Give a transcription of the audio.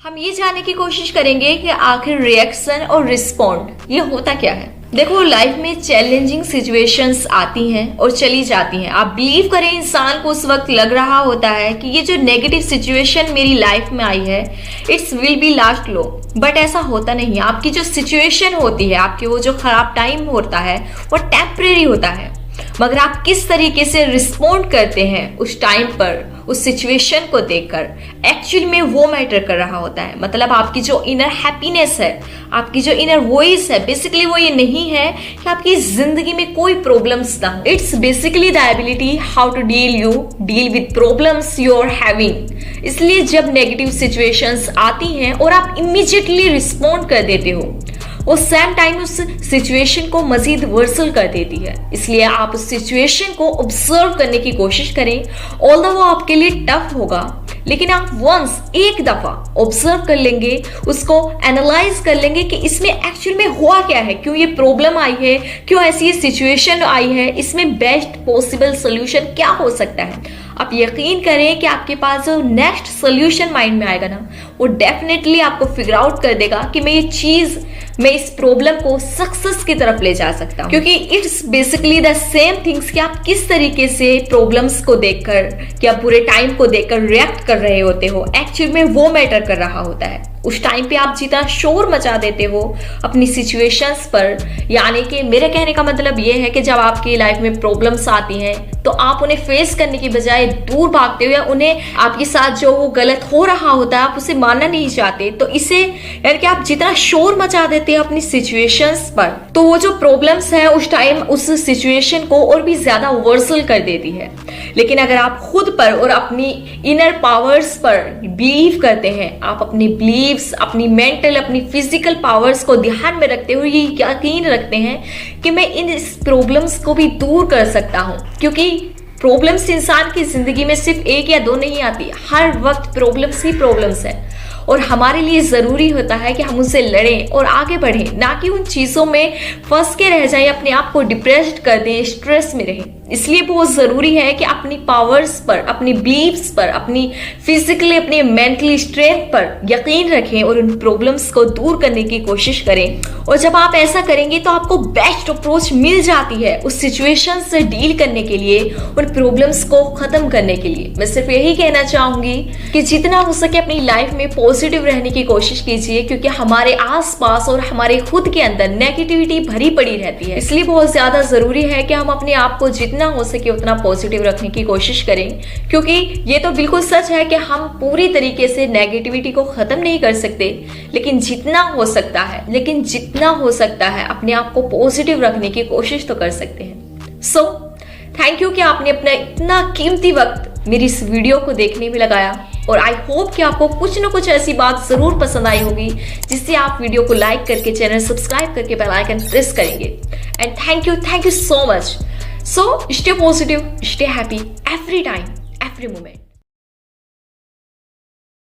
हम ये जानने की कोशिश करेंगे कि आखिर रिएक्शन और रिस्पॉन्ड ये होता क्या है। देखो, लाइफ में चैलेंजिंग सिचुएशंस आती हैं और चली जाती हैं। आप बिलीव करें, इंसान को उस वक्त लग रहा होता है कि ये जो नेगेटिव सिचुएशन मेरी लाइफ में आई है it's will be last low, but ऐसा होता नहीं है। आपकी जो सिचुएशन होती है, आपके वो जो खराब टाइम होता है वो टेम्परेरी होता है, मगर आप किस तरीके से रिस्पॉन्ड करते हैं उस टाइम पर, उस सिचुएशन को देखकर, एक्चुअली में वो मैटर कर रहा होता है। मतलब आपकी जो इनर हैप्पीनेस है, आपकी जो इनर वॉइस है, बेसिकली वो ये नहीं है कि आपकी जिंदगी में कोई प्रॉब्लम्स ना हो। It's basically the ability how to deal with problems you are having. इसलिए जब नेगेटिव सिचुएशंस आती हैं और आप इमीडिएटली रिस्पॉन्ड कर देते हो, वो सेम टाइम उस सिचुएशन को मजीद वर्सल कर देती है। इसलिए आप उस सिचुएशन को ऑब्जर्व करने की कोशिश करें। ऑल्दो वो आपके लिए टफ होगा, लेकिन आप वंस एक दफा ऑब्जर्व कर लेंगे, उसको एनालाइज कर लेंगे कि इसमें एक्चुअल में हुआ क्या है, क्यों ये प्रॉब्लम आई है, क्यों ऐसी सिचुएशन आई है, इसमें बेस्ट पॉसिबल सोल्यूशन क्या हो सकता है। आप यकीन करें कि आपके पास जो नेक्स्ट सोल्यूशन माइंड में आएगा ना, वो डेफिनेटली आपको फिगर आउट कर देगा कि मैं इस प्रॉब्लम को सक्सेस की तरफ ले जा सकता हूँ। क्योंकि it's basically the same things कि आप किस तरीके से प्रॉब्लम्स को देखकर या पूरे टाइम को देखकर रिएक्ट कर रहे होते हो, एक्चुअली में वो मैटर कर रहा होता है। उस टाइम पे आप जितना शोर मचा देते हो अपनी सिचुएशंस पर, यानी कि मेरे कहने का मतलब ये है कि जब आपकी लाइफ में प्रॉब्लम्स आती हैं तो आप उन्हें फेस करने की बजाय दूर भागते हो, या उन्हें आपके साथ जो वो गलत हो रहा होता है आप उसे मानना नहीं चाहते। तो इसे यानी कि आप जितना शोर मचा देते हो अपनी सिचुएशंस पर, तो वो जो प्रॉब्लम्स है उस टाइम उस सिचुएशन को और भी ज्यादा वर्सल कर देती है। लेकिन अगर आप खुद पर और अपनी इनर पावर्स पर बिलीव करते हैं, आप अपनी बिलीव्स, अपनी मेंटल, अपनी फिजिकल पावर्स को ध्यान में रखते हुए ये यकीन रखते हैं कि मैं इन प्रॉब्लम्स को भी दूर कर सकता हूं, क्योंकि प्रॉब्लम्स इंसान की जिंदगी में सिर्फ एक या दो नहीं आती, हर वक्त प्रॉब्लम्स ही प्रॉब्लम्स है। और हमारे लिए जरूरी होता है कि हम उनसे लड़ें और आगे बढ़ें, ना कि उन चीजों में फंस के रह जाएं, अपने आप को डिप्रेस्ड कर दें, स्ट्रेस में रहें। इसलिए बहुत जरूरी है कि अपनी पावर्स पर, अपनी बिलीव्स पर, अपनी फिजिकली, अपनी मेंटली स्ट्रेंथ पर यकीन रखें और उन प्रॉब्लम्स को दूर करने की कोशिश करें। और जब आप ऐसा करेंगे तो आपको बेस्ट अप्रोच मिल जाती है उस सिचुएशन से डील करने के लिए, उन प्रॉब्लम्स को खत्म करने के लिए। मैं सिर्फ यही कहना चाहूंगी कि जितना हो सके अपनी लाइफ में पॉजिटिव रहने की कोशिश कीजिए, क्योंकि हमारे आसपास और हमारे खुद के अंदर नेगेटिविटी भरी पड़ी रहती है। इसलिए बहुत ज्यादा जरूरी है कि हम अपने आप को जितना हो सके उतना पॉजिटिव रखने की कोशिश करें, क्योंकि ये तो बिल्कुल सच है कि हम पूरी तरीके से नेगेटिविटी को खत्म नहीं कर सकते, लेकिन जितना हो सकता है अपने आप को पॉजिटिव रखने की कोशिश तो कर सकते हैं। सो थैंक यू कि आपने अपना इतना कीमती वक्त मेरी इस वीडियो को देखने में लगाया, और आई होप कि आपको कुछ ना कुछ ऐसी बात जरूर पसंद आई होगी जिससे आप वीडियो को लाइक करके, चैनल सब्सक्राइब करके बेल आइकन प्रेस करेंगे। And thank you so much. So stay positive, stay happy every time, every moment.